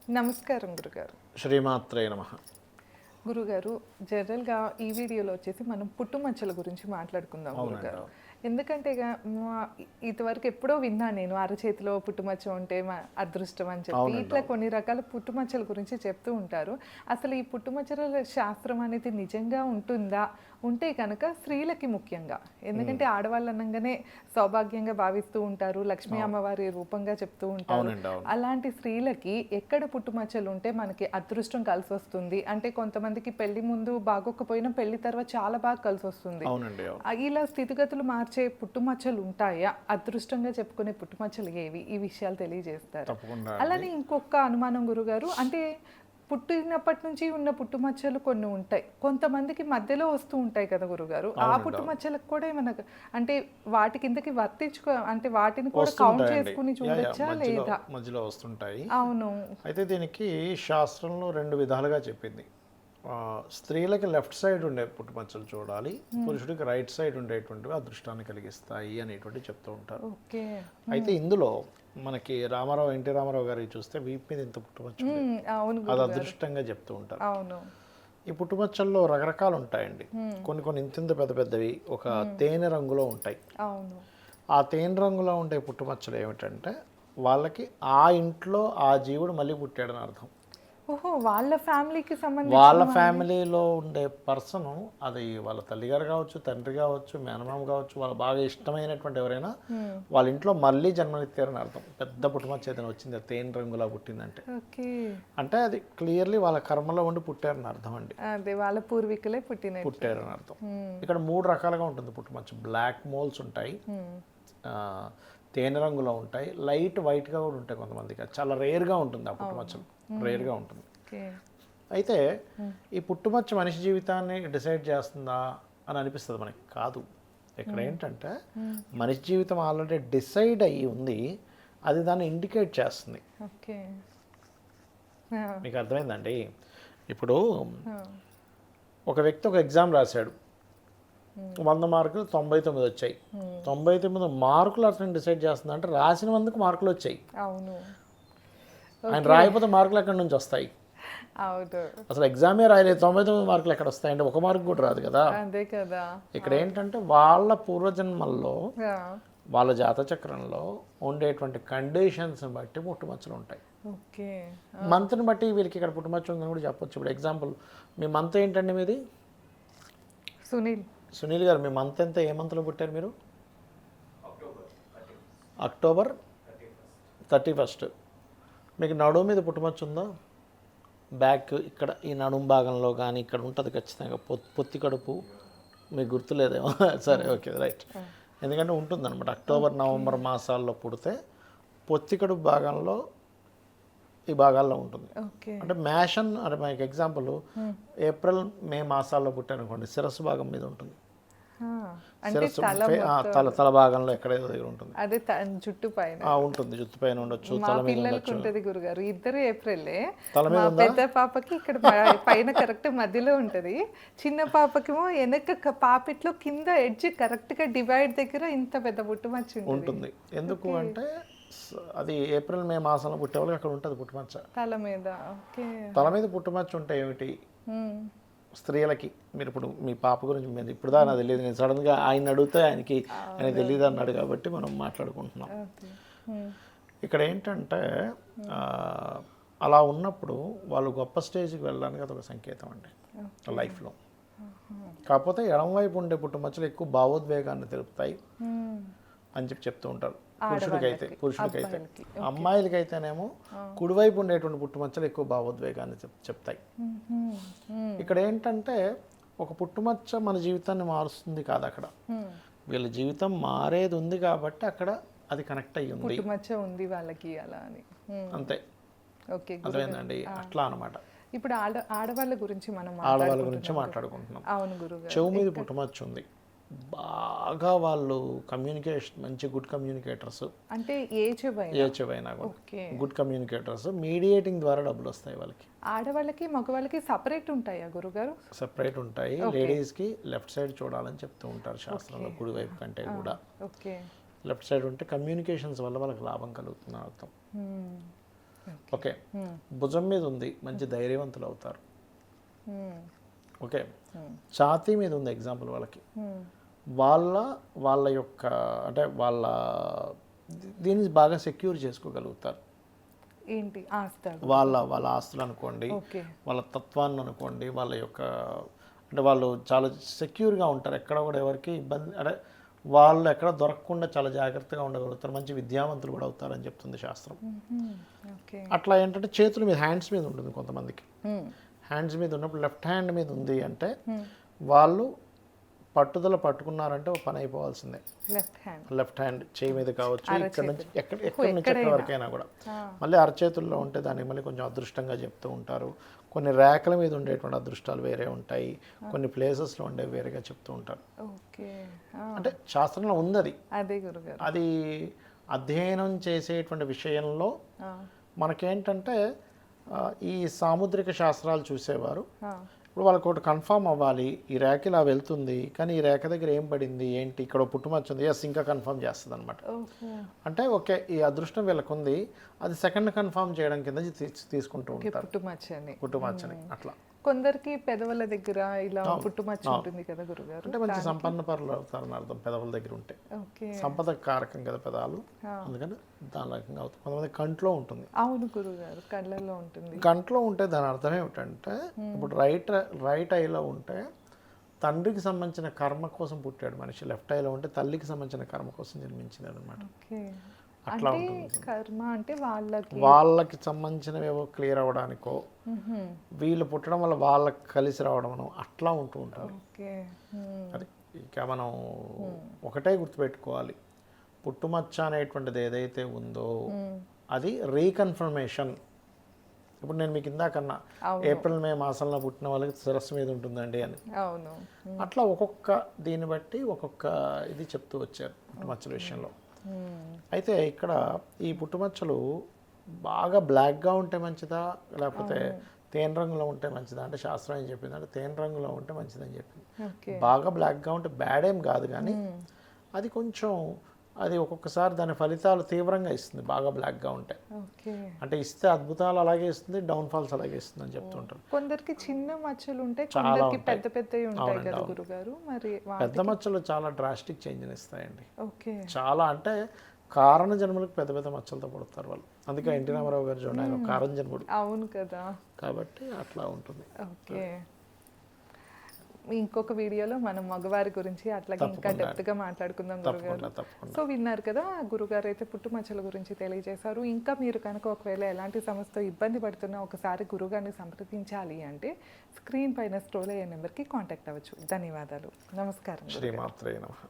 నమస్కారం గురుగారు. శ్రీమాత్రే నమః. గురుగారు, జనరల్‌గా ఈ వీడియోలో వచ్చేసి మనం పుట్టుమచ్చల గురించి మాట్లాడుకుందాం గురుగారు. అవునండి. ఎందుకంటే ఇదివరకు ఎప్పుడో విన్నాను నేను, అరచేతిలో పుట్టుమచ్చ ఉంటే అదృష్టం అని చెప్పి. అవునండి, ఇట్లా అవును. కొన్ని రకాల పుట్టుమచ్చల గురించి చెప్తూ ఉంటారు. అసలు ఈ పుట్టుమచ్చల శాస్త్రం అనేది నిజంగా ఉంటుందా? ఉంటే కనుక స్త్రీలకి ముఖ్యంగా, ఎందుకంటే ఆడవాళ్ళు అనగానే సౌభాగ్యంగా భావిస్తూ ఉంటారు, లక్ష్మీ అమ్మవారి రూపంగా చెప్తూ ఉంటారు. అవునండి, అవును. అలాంటి స్త్రీలకి ఎక్కడ పుట్టుమచ్చలు ఉంటే మనకి అదృష్టం కలిసి వస్తుంది అంటే, కొంతమందికి పెళ్లి ముందు బాగోకపోయినా పెళ్లి తర్వాత చాలా బాగా కలిసి వస్తుంది. అవునండి, అవును. ఇలా స్థితిగతులు మార్చే పుట్టుమచ్చలు ఉంటాయా? అదృష్టంగా చెప్పుకునే పుట్టుమచ్చలు ఏవి? ఈ విషయాలు తెలియజేస్తారు. తప్పకుండా అండి. అలానే ఇంకొక అనుమానం గురుగారు, అంటే పుట్టినప్పటి నుంచి ఉన్న పుట్టుమచ్చలు కొన్ని ఉంటాయి, కొంతమందికి మధ్యలో వస్తూ ఉంటాయి కదా గురుగారు. ఆ అవునండి, అవును. పుట్టుమచ్చలకు కూడా ఏమన్నా అంటే వాటి కిందకి అంటే వాటిని కూడా కౌంట్ వస్తుంటాయండి. చేసుకుని చూడొచ్చా మధ్యలో లేదా? మధ్యలో వస్తుంటాయి. అవును. అయితే దీనికి శాస్త్రంలో 2 విధాలుగా చెప్పింది. స్త్రీలకి లెఫ్ట్ సైడ్ ఉండే పుట్టుమచ్చలు చూడాలి, పురుషుడికి రైట్ సైడ్ ఉండేటువంటివి అదృష్టాన్ని కలిగిస్తాయి అనేటువంటి చెప్తూ ఉంటారు. ఓకే. అయితే ఇందులో మనకి ఎన్టీ రామారావు గారికి చూస్తే వీపు మీద ఇంత పుట్టుమచ్చ ఉంది. అవును అది గురుగారు. అదృష్టంగా చెప్తూ ఉంటారు. అవును. ఈ పుట్టుమచ్చల్లో రకరకాలు ఉంటాయండి. కొన్ని ఇంతింత పెద్ద పెద్దవి ఒక తేనె రంగులో ఉంటాయి. అవును. ఆ తేనె రంగులో ఉండే పుట్టుమచ్చలు ఏమిటంటే, వాళ్ళకి ఆ ఇంట్లో ఆ జీవుడు మళ్ళీ పుట్టాడని అర్థం. ఓహో, వాళ్ళ ఫ్యామిలీకి సంబంధించిన వాళ్ళ ఫ్యామిలీలో ఉండే పర్సన్, అది వాళ్ళ తల్లిగారు కావచ్చు, తండ్రి కావచ్చు, మేనమామ కావచ్చు, వాళ్ళ బాగా ఇష్టమైనటువంటి ఎవరైనా వాళ్ళ ఇంట్లో మళ్ళీ జన్మనిచ్చారని అర్థం. పెద్ద పుట్టుమచ్చ ఏదైనా వచ్చింది తేనె రంగులా పుట్టిందంటే, ఓకే. అంటే అది క్లియర్లీ వాళ్ళ కర్మలో ఉండి పుట్టారని అర్థం అండి. అదే వాళ్ళ పూర్వీకులే పుట్టారని అర్థం. ఇక్కడ 3 రకాలుగా ఉంటుంది పుట్టుమచ్చ. బ్లాక్ మోల్స్ ఉంటాయి, తేనె రంగులో ఉంటాయి, లైట్ వైట్గా కూడా ఉంటాయి కొంతమందికి. అది చాలా రేర్గా ఉంటుంది ఆ పుట్టుమచ్చలు, రేర్గా ఉంటుంది. అయితే ఈ పుట్టుమచ్చ మనిషి జీవితాన్ని డిసైడ్ చేస్తుందా అని అనిపిస్తుంది మనకి. కాదు. ఇక్కడ ఏంటంటే మనిషి జీవితం ఆల్రెడీ డిసైడ్ అయ్యి ఉంది, అది దాన్ని ఇండికేట్ చేస్తుంది. ఓకే. మీకు అర్థమైందండి? ఇప్పుడు ఒక వ్యక్తి ఒక ఎగ్జామ్ రాశాడు, 100 మార్కులు 99 వచ్చాయి. 99 మార్కులు అతను డిసైడ్ చేస్తుంది అంటే రాసిన మందుకు మార్కులు వచ్చాయి. అవును. ఆయన రాయకపోతే మార్కులు ఎక్కడి నుంచి వస్తాయి? అవును. అసలు ఎగ్జామే రాయలేదు, 99 మార్కులు ఎక్కడ వస్తాయి అంటే 1 మార్కు కూడా రాదు కదా. అదే కదా. ఇక్కడ ఏంటంటే వాళ్ళ పూర్వజన్మల్లో వాళ్ళ జాతచక్రంలో ఉండేటువంటి కండిషన్స్ బట్టి పుట్టుమచ్చలు ఉంటాయి. ఓకే. మంత్ని బట్టి వీళ్ళకి ఇక్కడ పుట్టుమచ్చ ఉందని కూడా చెప్పొచ్చు. ఇప్పుడు ఎగ్జాంపుల్, మీ మంత్ ఏంటండి మీది? సునీల్ గారు, మీ మంత్ ఎంత? ఏ మంత్లో పుట్టారు మీరు? అక్టోబర్ 31. మీకు నడుము మీద పుట్టుమచ్చ ఉందా? బ్యాక్ ఇక్కడ ఈ నడుము భాగంలో కానీ ఇక్కడ ఉంటుంది ఖచ్చితంగా. పొత్తి కడుపు మీకు గుర్తులేదేమో. సరే, ఓకే, రైట్. ఎందుకంటే ఉంటుందన్నమాట. అక్టోబర్ నవంబర్ మాసాల్లో పుడితే పొత్తి కడుపు భాగంలో ఈ భాగాల్లో ఉంటుంది. అంటే మేషన్ అంటే మనకి ఎగ్జాంపుల్ ఏప్రిల్ మే మాసాల్లో పుట్టారనుకోండి, శిరస్సు భాగం మీద ఉంటుంది. శిరస్సు తల భాగంలో ఎక్కడేదో దగ్గర ఉంటుంది. అదే జుట్టు పైన ఉంటుంది, జుట్టు పైన ఉండొచ్చు, తల మీద ఉండొచ్చు. గురుగారు ఇద్దరు ఏప్రిలే. తల మీద పెద్ద పాపకి ఇక్కడ పైన కరెక్ట్ మధ్యలో ఉంటది, చిన్న పాపకేమో వెనక పాపిట్లో కింద ఎడ్జ్ కరెక్ట్ గా డివైడ్ దగ్గర ఇంత పెద్ద పుట్టుమచ్చ ఉంటుంది. ఎందుకు అంటే అది ఏప్రిల్ మే మాసంలో పుట్టే వాళ్ళకి అక్కడ ఉంటుంది పుట్టుమచ్చ తల మీద. తల మీద పుట్టుమచ్చ ఉంటే ఏమిటి స్త్రీలకి? మీరు ఇప్పుడు మీ పాప గురించి మీరు ఇప్పుడు దాకా నాకు తెలియదు, నేను సడన్గా ఆయన అడిగితే ఆయన తెలియదు అన్నాడు కాబట్టి మనం మాట్లాడుకుంటున్నాం. ఇక్కడ ఏంటంటే అలా ఉన్నప్పుడు వాళ్ళు గొప్ప స్టేజ్కి వెళ్ళడానికి అదొక సంకేతం అండి లైఫ్లో. కాకపోతే ఎడమవైపు ఉండే పుట్టుమచ్చలు ఎక్కువ భావోద్వేగాన్ని తెలుపుతాయి అని చెప్తూ ఉంటారు పురుషుడికైతే. అమ్మాయిలకైతేనేమో కుడివైపు ఉండేటువంటి పుట్టుమచ్చలు ఎక్కువ భావోద్వేగాన్ని చెప్తాయి. ఇక్కడ ఏంటంటే ఒక పుట్టుమచ్చ మన జీవితాన్ని మారుస్తుంది కాదు, అక్కడ వీళ్ళ జీవితం మారేది ఉంది కాబట్టి అక్కడ అది కనెక్ట్ అయ్యి ఉంది, పుట్టుమచ్చ ఉంది వాళ్ళకి అలా అని. అంతే. ఓకే, అదేంటండి అట్లా అనమాట. ఇప్పుడు ఆడవాళ్ళ గురించి మాట్లాడుకుంటున్నాం. అవును గురుగారు. చెవు మీద పుట్టుమచ్చ ఉంది, బాగా వాళ్ళు కమ్యూనికేషన్ మంచి గుడ్ కమ్యూనికేటర్స్. అంటే ఏ చెవైనా గుడ్ కమ్యూనికేటర్స్. మీడియేటింగ్ ద్వారా డబ్బులు వస్తాయి వాళ్ళకి. ఆడవాళ్ళకి మగవాళ్ళకి సపరేట్ ఉంటాయా గురుగారు? సపరేట్ ఉంటాయి. లేడీస్కి లెఫ్ట్ సైడ్ చూడాలని చెప్తూ ఉంటారు శాస్త్రంలో, కుడివైపు కంటే కూడా. లెఫ్ట్ సైడ్ ఉంటే కమ్యూనికేషన్స్ వల్ల వాళ్ళకి లాభం కలుగుతుంది అర్థం. ఓకే, భుజం మీద ఉంది, మంచి ధైర్యవంతులు అవుతారు. ఓకే, ఛాతీ మీద ఉంది ఎగ్జాంపుల్ వాళ్ళకి, వాళ్ళ యొక్క అంటే వాళ్ళ దీన్ని బాగా సెక్యూర్ చేసుకోగలుగుతారు. ఏంటి ఆస్తారు? వాళ్ళ ఆస్తులు అనుకోండి, వాళ్ళ తత్వాన్ని అనుకోండి, వాళ్ళ యొక్క అంటే వాళ్ళు చాలా సెక్యూర్గా ఉంటారు. ఎక్కడ కూడా ఎవరికి ఇబ్బంది అంటే వాళ్ళు ఎక్కడ దొరకకుండా చాలా జాగ్రత్తగా ఉండగలుగుతారు. మంచి విద్యావంతులు కూడా అవుతారని చెప్తుంది శాస్త్రం. అట్లా ఏంటంటే చేతుల మీద హ్యాండ్స్ మీద ఉంటుంది కొంతమందికి. హ్యాండ్స్ మీద ఉన్నప్పుడు లెఫ్ట్ హ్యాండ్ మీద ఉంది అంటే వాళ్ళు పట్టుదల పట్టుకున్నారంటే ఒక పని అయిపోవాల్సిందే. లెఫ్ట్ హ్యాండ్ చేయి మీద కావచ్చు, ఇక్కడ నుంచి ఎక్కడి నుంచి ఎక్కడి వరకైనా కూడా. మళ్ళీ అరచేతుల్లో ఉంటే దానికి మళ్ళీ కొంచెం అదృష్టంగా చెప్తూ ఉంటారు. కొన్ని రేఖల మీద ఉండేటువంటి అదృష్టాలు వేరే ఉంటాయి, కొన్ని ప్లేసెస్లో ఉండే వేరేగా చెప్తూ ఉంటారు. అంటే శాస్త్రంలో ఉంది అది. అది అధ్యయనం చేసేటువంటి విషయంలో మనకేంటంటే ఈ సాముద్రిక శాస్త్రాలు చూసేవారు ఇప్పుడు వాళ్ళకి ఒకటి కన్ఫామ్ అవ్వాలి, ఈ రేఖ ఇలా వెళ్తుంది కానీ ఈ రేఖ దగ్గర ఏం పడింది ఏంటి, ఇక్కడ పుట్టుమచ్చ ఉంది, ఎస్ ఇంకా కన్ఫామ్ చేస్తుంది అనమాట. అంటే ఓకే ఈ అదృష్టం వీళ్ళకు ఉంది, అది సెకండ్ కన్ఫామ్ చేయడం కింద తీసుకుంటూ ఉంటారు పుట్టుమచ్చని. అట్లా కొందరికి పెదవుల దగ్గర ఇలా పుట్టుమచ్చ ఉంటుంది కదా గురుగారు, అంటే మంచి సంపన్న పరులు అవుతారని అర్థం. పెదవుల దగ్గర ఉంటే సంపద కారకం కదా పెదాలు, అందుకని దాని రకంగా అవుతుంది. కొంతమంది కంట్లో ఉంటుంది. అవును గురుగారు, కళ్ళల్లో ఉంటుంది. కంట్లో ఉంటే దాని అర్థం ఏమిటంటే ఇప్పుడు రైట్ ఐలో ఉంటే తండ్రికి సంబంధించిన కర్మ కోసం పుట్టాడు మనిషి, లెఫ్ట్ ఐలో ఉంటే తల్లికి సంబంధించిన కర్మ కోసం జన్మించినాడు అనమాట. అట్లా ఉంటుంది కర్మ అంటే వాళ్ళకి సంబంధించినవి ఏవో క్లియర్ అవ్వడానికో వీళ్ళు పుట్టడం వల్ల వాళ్ళకి కలిసి రావడం అట్లా ఉంటూ ఉంటారు. అది ఇక మనం ఒకటే గుర్తుపెట్టుకోవాలి, పుట్టుమచ్చ అనేటువంటిది ఏదైతే ఉందో అది రీకన్ఫర్మేషన్. ఇప్పుడు నేను మీకు ఇందాకన్నా ఏప్రిల్ మే మాసంలో పుట్టిన వాళ్ళకి శిరస్సు మీద ఉంటుందండి అని, అట్లా ఒక్కొక్క దీన్ని బట్టి ఒక్కొక్క ఇది చెప్తూ వచ్చారు పుట్టుమచ్చల విషయంలో. అయితే ఇక్కడ ఈ పుట్టుమచ్చలు బాగా బ్లాక్గా ఉంటే మంచిదా లేకపోతే తేనె రంగులో ఉంటే మంచిదా అంటే శాస్త్రం ఏం చెప్పింది అంటే తేనె రంగులో ఉంటే మంచిదని చెప్పింది. బాగా బ్లాక్గా ఉంటే బ్యాడ్ ఏం కాదు కానీ అది కొంచెం అది ఒక్కొక్కసారి దాని ఫలితాలు తీవ్రంగా ఇస్తుంది బాగా బ్లాక్గా ఉంటే. అంటే ఇస్తే అద్భుతాలు అలాగే ఇస్తుంది, డౌన్ ఫాల్స్ అలాగే ఇస్తుంది అని చెప్తుంటారు. కొందరికి చిన్న మచ్చలు ఉంటాయి, కొందరికి పెద్ద పెద్దవి ఉంటాయి కదా గురుగారు. మరి పెద్ద మచ్చలు చాలా డ్రాస్టిక్ చేంజ్ ఇస్తాయండి. చాలా అంటే కారణ జన్మలకు పెద్ద పెద్ద మచ్చలతో పడతారు వాళ్ళు. అందుకే ఎన్టీ రామారావు గారు చూడండి, ఆయన కారణ జన్ముడు. అవును కదా, కాబట్టి అట్లా ఉంటుంది. ఇంకొక వీడియోలో మనం మగవారి గురించి అట్లాగే ఇంకా డెప్త్గా మాట్లాడుకుందాం గురుగారు. సో విన్నారు కదా, గురుగారు అయితే పుట్టుమచ్చల గురించి తెలియజేశారు. ఇంకా మీరు కనుక ఒకవేళ ఎలాంటి సమస్యతో ఇబ్బంది పడుతున్నా ఒకసారి గురుగారిని సంప్రదించాలి అంటే స్క్రీన్ పైన స్క్రోల్ అయ్యే నెంబర్కి కాంటాక్ట్ అవ్వచ్చు. ధన్యవాదాలు, నమస్కారం. శ్రీమాత్రే నమః.